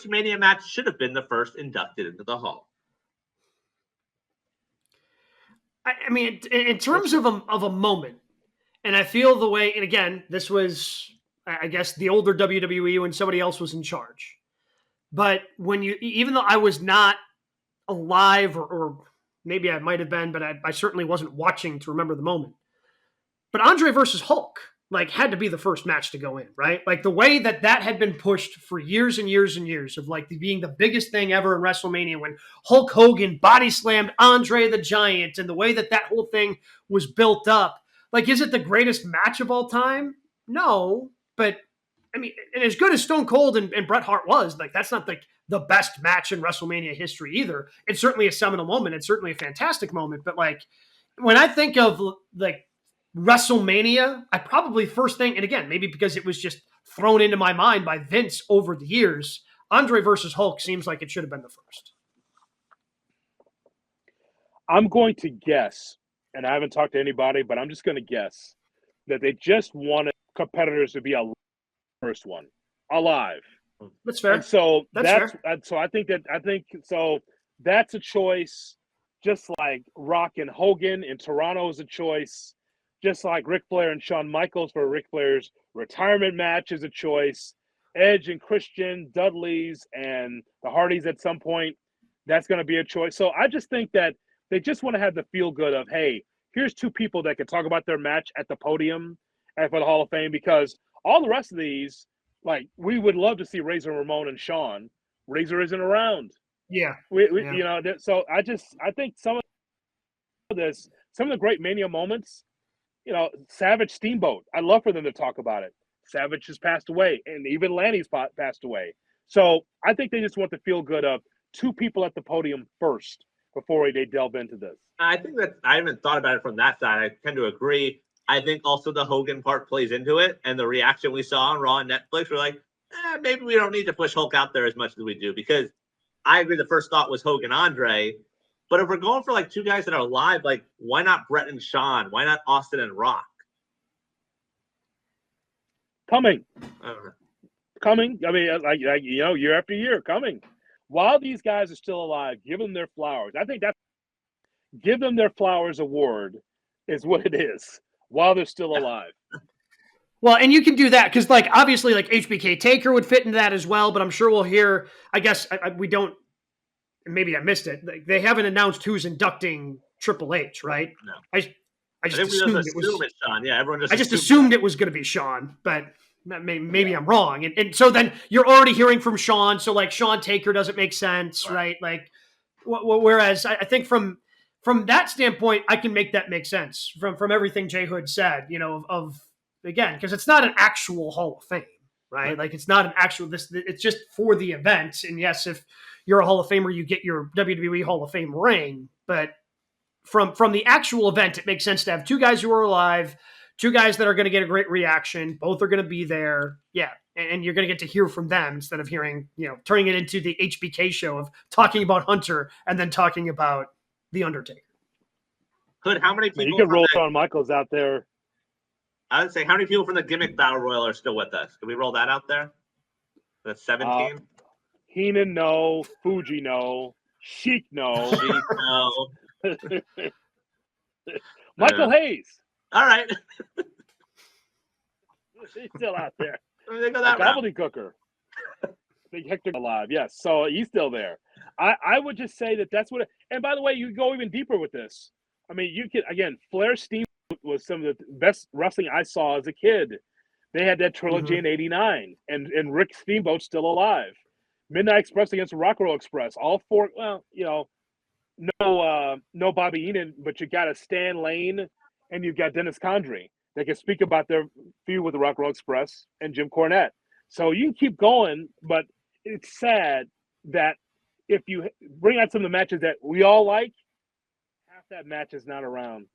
which Mania match should have been the first inducted into the Hall? I mean, in terms of a moment, and I feel the way, and again, this was, I guess, the older WWE when somebody else was in charge. But when you, even though I was not alive, or maybe I might have been, but I certainly wasn't watching to remember the moment. But Andre versus Hulk, like, had to be the first match to go in, right? Like, the way that had been pushed for years and years and years of, like, being the biggest thing ever in WrestleMania, when Hulk Hogan body slammed Andre the Giant, and the way that whole thing was built up. Like, is it the greatest match of all time? No, but I mean, and as good as Stone Cold and Bret Hart was, like, that's not like the best match in WrestleMania history either. It's certainly a seminal moment. It's certainly a fantastic moment. But, like, when I think of, like, WrestleMania, I probably first thing, and again, maybe because it was just thrown into my mind by Vince over the years, Andre versus Hulk seems like it should have been the first. I'm going to guess, and I haven't talked to anybody, but I'm just going to guess that they just wanted competitors to be a first one alive. That's fair. And so that's fair. So I think so that's a choice, just like Rock and Hogan in Toronto is a choice, just like Ric Flair and Shawn Michaels for Ric Flair's retirement match is a choice. Edge and Christian, Dudley's and the Hardys at some point, that's going to be a choice. So I just think that they just want to have the feel good of, hey, here's two people that can talk about their match at the podium and for the Hall of Fame, because all the rest of these, like, we would love to see Razor Ramon and Shawn. Razor isn't around. Yeah. We you know, so I think some of the great Mania moments, you know, Savage Steamboat, I'd love for them to talk about it. Savage has passed away, and even Lanny's passed away. So I think they just want the feel good of two people at the podium first before they delve into this. I think that I haven't thought about it from that side. I tend to agree. I think also the Hogan part plays into it, and the reaction we saw on Raw and Netflix, we're like, maybe we don't need to push Hulk out there as much as we do, because I agree the first thought was Hogan Andre. But if we're going for, like, two guys that are alive, like, why not Bret and Shawn? Why not Austin and Rock? Coming. I don't know. Coming. I mean, like, you know, year after year, coming. While these guys are still alive, give them their flowers. I think that's Give Them Their Flowers award is what it is, while they're still alive. Well, and you can do that because, like, obviously, like, HBK Taker would fit into that as well, but I'm sure we'll hear, I guess we don't, maybe I missed it. Like, they haven't announced who's inducting Triple H, right? No. I just assumed it was Shawn. Yeah, everyone just. I just assumed it was going to be Shawn, but maybe I'm wrong. And so then you're already hearing from Shawn, so, like, Shawn Taker doesn't make sense, right? Like, whereas I think from that standpoint, I can make that make sense from everything Jay Hood said, you know, of again, because it's not an actual Hall of Fame, right? Like, it's not an actual, it's just for the event. And yes, if you're a Hall of Famer, you get your WWE Hall of Fame ring, but from the actual event, it makes sense to have two guys who are alive, two guys that are going to get a great reaction. Both are going to be there. Yeah. And you're going to get to hear from them instead of hearing, you know, turning it into the HBK show of talking about Hunter and then talking about The Undertaker. How many people? You can roll Shawn Michaels out there. I would say, how many people from the Gimmick Battle Royal are still with us? Can we roll that out there? That's 17? Heenan, no. Fuji, no. Sheik, no. No. Michael Hayes. All right. He's still out there. They go that Gobbledygooker. Big Hector alive. Yes. So he's still there. I would just say that's what and by the way, you go even deeper with this. I mean, you can, again, Flair Steamboat was some of the best wrestling I saw as a kid. They had that trilogy in '89, and Rick Steamboat's still alive. Midnight Express against Rock'n'Roll Express. All four, well, you know, no Bobby Heenan, but you got a Stan Lane and you've got Dennis Condrey. They can speak about their feud with the Rock'n'Roll Express and Jim Cornette. So you can keep going, but it's sad that if you bring out some of the matches that we all like, half that match is not around.